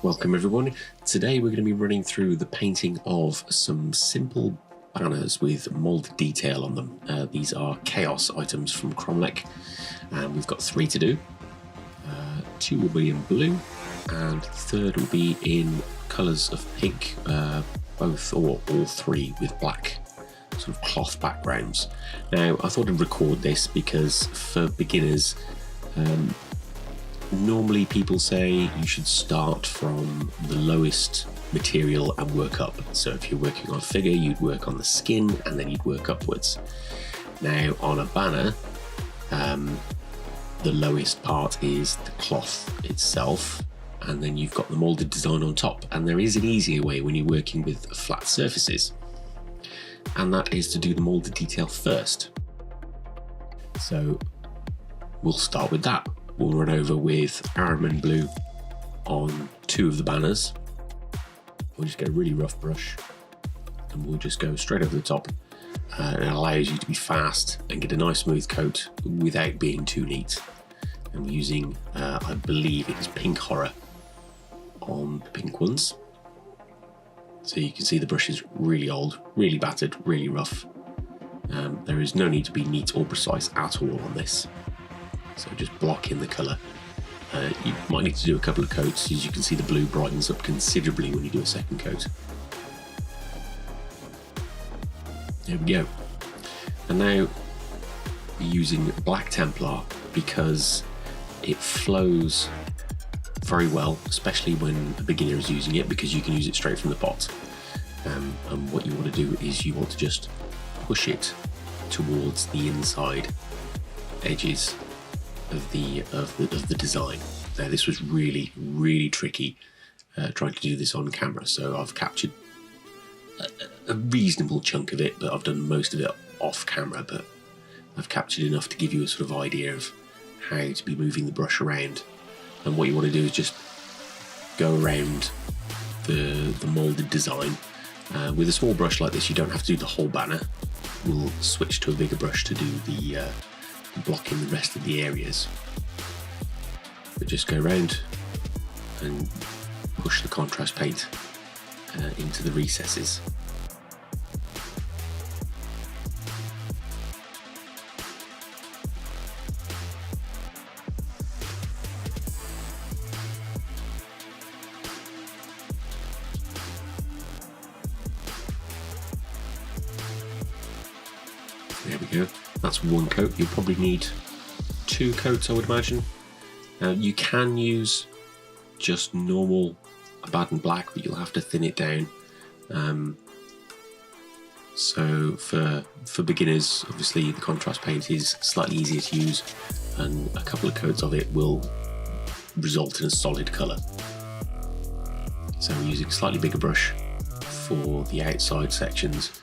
Welcome everyone. Today we're going to be running through the painting of some simple banners with mould detail on them. These are chaos items from Cromlech, and we've got 3 to do. 2 will be in blue and the third will be in colours of pink, both or all 3 with black sort of cloth backgrounds. Now I thought I'd record this because for beginners, normally people say you should start from the lowest material and work up. So if you're working on a figure, you'd work on the skin and then you'd work upwards. Now on a banner, the lowest part is the cloth itself, and then you've got the moulded design on top. And there is an easier way when you're working with flat surfaces, and that is to do the moulded detail first. So we'll start with that. We'll run over with Arrowman blue on 2 of the banners. We'll just get a really rough brush and we'll just go straight over the top. It allows you to be fast and get a nice smooth coat without being too neat. And we're using, I believe it is Pink Horror on the pink ones. So you can see the brush is really old, really battered, really rough. There is no need to be neat or precise at all on this. So just block in the colour. You might need to do a couple of coats. As you can see, the blue brightens up considerably when you do a second coat. There we go. And now we're using Black Templar because it flows very well, especially when a beginner is using it, because you can use it straight from the pot. And what you want to do is you want to just push it towards the inside edges of the design. Now this was really tricky trying to do this on camera, so I've captured a reasonable chunk of it, but I've done most of it off camera, but I've captured enough to give you a sort of idea of how to be moving the brush around. And what you want to do is just go around the moulded design. With a small brush like this you don't have to do the whole banner. We'll switch to a bigger brush to do the blocking the rest of the areas, but just go around and push the contrast paint into the recesses. There we go. That's 1 coat. You'll probably need 2 coats, I would imagine. You can use just normal Abaddon black, but you'll have to thin it down. So for beginners, obviously the contrast paint is slightly easier to use, and a couple of coats of it will result in a solid colour. So we're using a slightly bigger brush for the outside sections,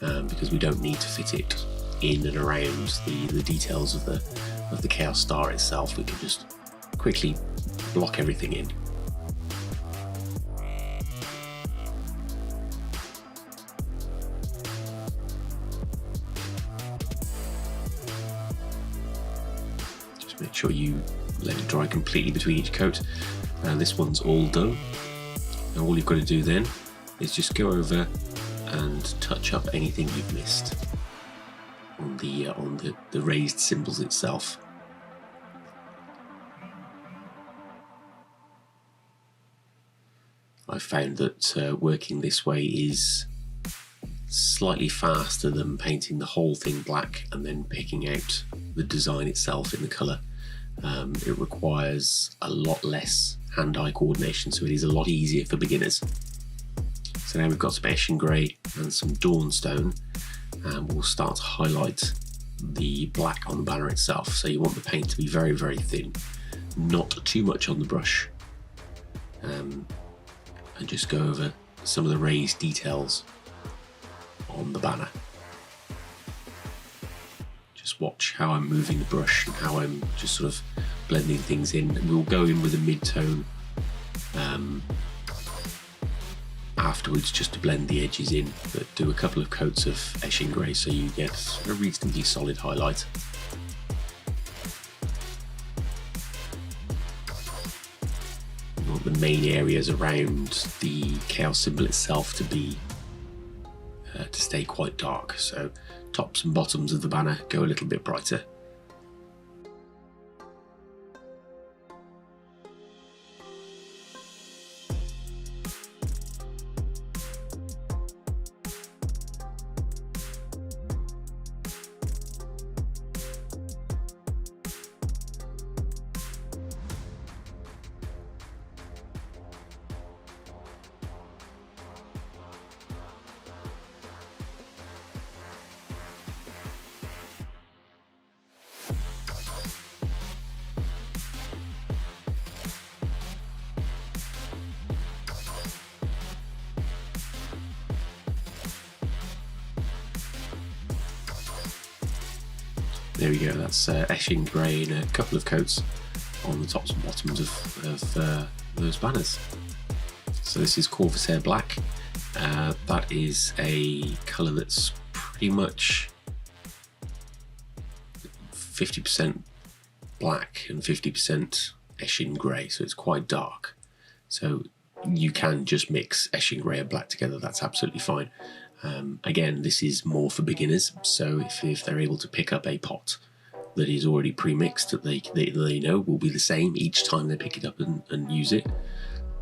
because we don't need to fit it in and around the details of the Chaos Star itself. We can just quickly block everything in. Just make sure you let it dry completely between each coat. And this one's all done. Now all you've got to do then is just go over and touch up anything you've missed on the raised symbols itself. I found that working this way is slightly faster than painting the whole thing black and then picking out the design itself in the colour. It requires a lot less hand-eye coordination, so it is a lot easier for beginners. So now we've got some Eshin Grey and some Dawnstone, and we'll start to highlight the black on the banner itself. So you want the paint to be very thin, not too much on the brush, and just go over some of the raised details on the banner. Just watch how I'm moving the brush and how I'm just sort of blending things in. And we'll go in with a mid-tone afterwards just to blend the edges in, but do a couple of coats of Eshin Grey so you get a reasonably solid highlight. You want the main areas around the chaos symbol itself to stay quite dark. So tops and bottoms of the banner go a little bit brighter. There we go, that's Eshin Grey in a couple of coats on the tops and bottoms of those banners. So this is Corvair Black. That is a colour that's pretty much 50% black and 50% Eshin Grey, so it's quite dark. So you can just mix Eshin Grey and black together, that's absolutely fine. Again, this is more for beginners, so if they're able to pick up a pot that is already pre-mixed that they know will be the same each time they pick it up and use it,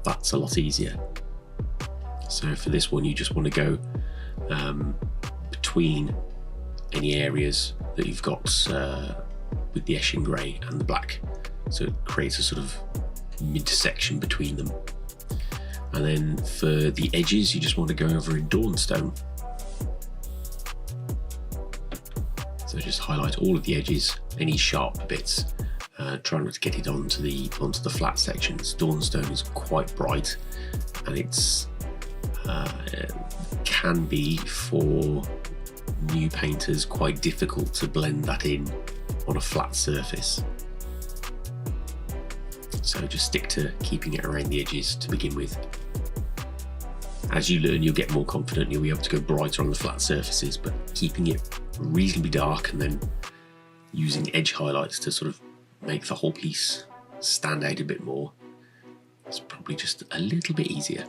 that's a lot easier. So for this one, you just want to go between any areas that you've got with the Eshin Grey and the black, so it creates a sort of midsection between them. And then for the edges, you just want to go over in Dawnstone. So just highlight all of the edges, any sharp bits. Try not to get it onto the flat sections. Dawnstone is quite bright, and it can be, for new painters, quite difficult to blend that in on a flat surface. So just stick to keeping it around the edges to begin with. As you learn, you'll get more confident, you'll be able to go brighter on the flat surfaces, but keeping it reasonably dark and then using edge highlights to sort of make the whole piece stand out a bit more is probably just a little bit easier.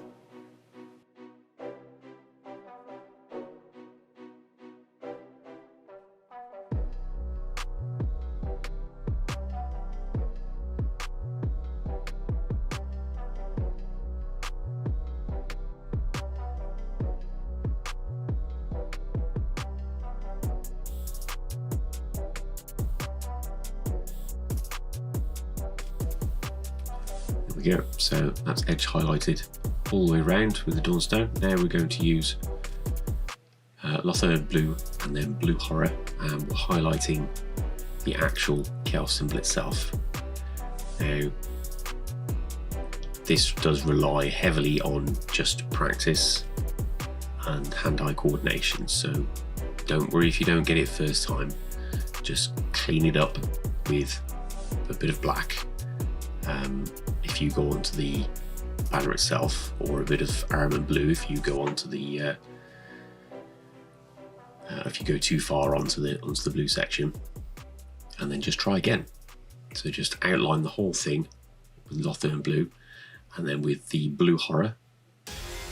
There we go, so that's edge highlighted all the way around with the Dawnstone. Now we're going to use Lothern Blue and then Blue Horror, and we're highlighting the actual chaos symbol itself. Now, this does rely heavily on just practice and hand-eye coordination, so don't worry if you don't get it first time. Just clean it up with a bit of black. If you go onto the banner itself, or a bit of Armand Blue if you go onto the if you go too far onto the blue section, and then just try again. So just outline the whole thing with Lothern Blue, and then with the Blue Horror,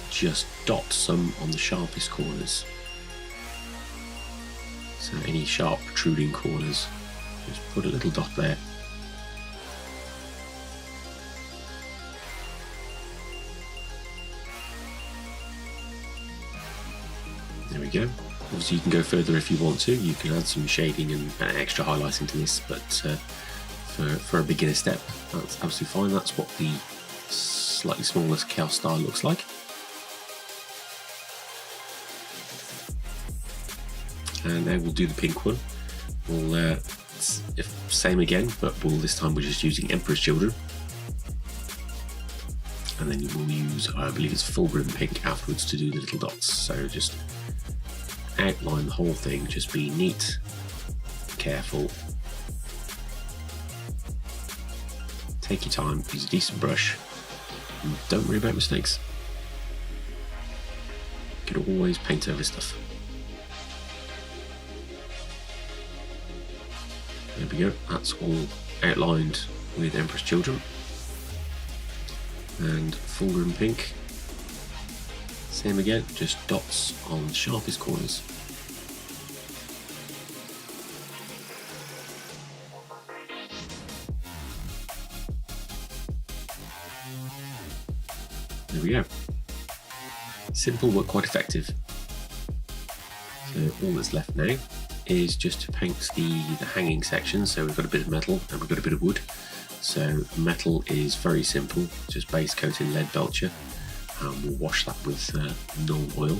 just dot some on the sharpest corners. So any sharp protruding corners, just put a little dot there. There we go. Obviously you can go further if you want to. You can add some shading and extra highlighting to this, but for a beginner step, that's absolutely fine. That's what the slightly smaller chaos style looks like. And now we'll do the pink one. We'll same again, but this time we're just using Emperor's Children. And then we'll use, I believe it's full brim pink afterwards to do the little dots. So just outline the whole thing, just be neat, careful, take your time, use a decent brush, and don't worry about mistakes. You can always paint over stuff. There we go, that's all outlined with Emperor's Children. and fulgrim pink. Same again, just dots on the sharpest corners. There we go. Simple but quite effective. So all that's left now is just to paint the hanging section. So we've got a bit of metal and we've got a bit of wood. So metal is very simple, just base coat in lead belcher, and we'll wash that with null oil,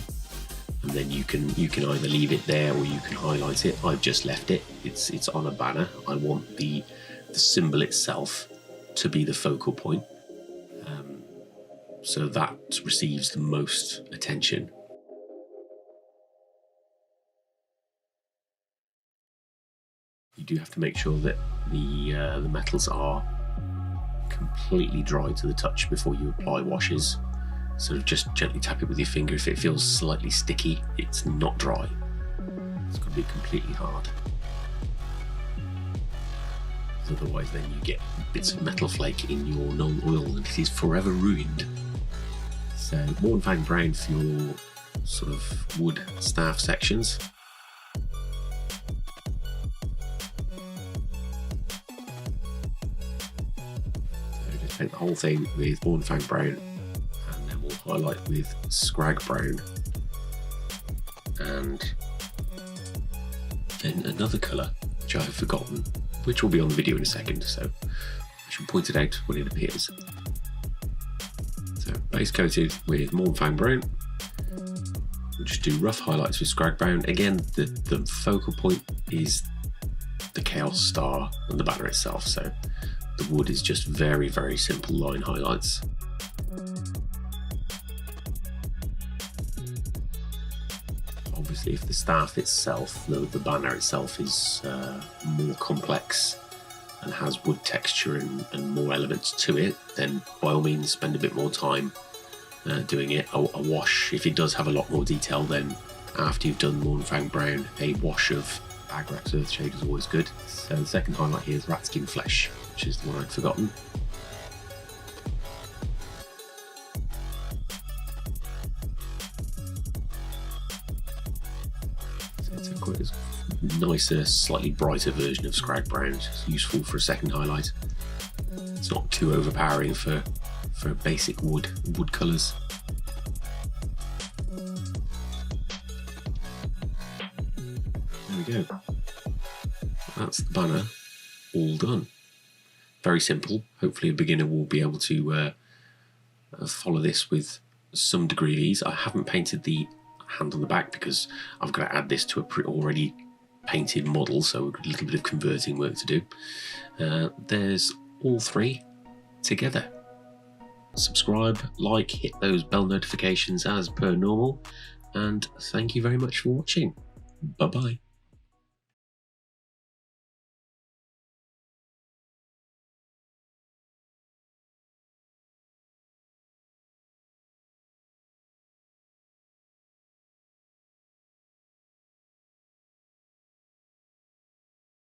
and then you can either leave it there or you can highlight it. I've just left it. It's on a banner. I want the symbol itself to be the focal point, so that receives the most attention. You do have to make sure that the metals are completely dry to the touch before you apply washes. Sort of just gently tap it with your finger. If it feels slightly sticky, it's not dry. It's got to be completely hard. Otherwise then you get bits of metal flake in your non-oil and it is forever ruined. So Warhammer brown for your sort of wood staff sections. Paint the whole thing with Warhammer brown, and then we'll highlight with Scrag brown, and then another colour which I have forgotten, which will be on the video in a second, so I shall point it out when it appears. So base coated with Warhammer brown. We'll just do rough highlights with Scrag brown. Again, the focal point is the Chaos Star and the banner itself, so the wood is just very, very simple line highlights. Obviously, if the staff itself, the banner itself is more complex and has wood texture and more elements to it, then by all means spend a bit more time doing it. A wash, if it does have a lot more detail, then after you've done Warhammer brown, a wash of Agrax Earthshade is always good. So the second highlight here is Rat Skin Flesh, which is the one I'd forgotten. So it's a quite nicer, slightly brighter version of Scrag Brown. It's useful for a second highlight. It's not too overpowering for basic wood colours. There we go. That's the banner all done. Very simple. Hopefully a beginner will be able to follow this with some degree of ease. I haven't painted the hand on the back because I've got to add this to a already painted model, so a little bit of converting work to do. There's all three together. Subscribe, like, hit those bell notifications as per normal, and thank you very much for watching. Bye bye.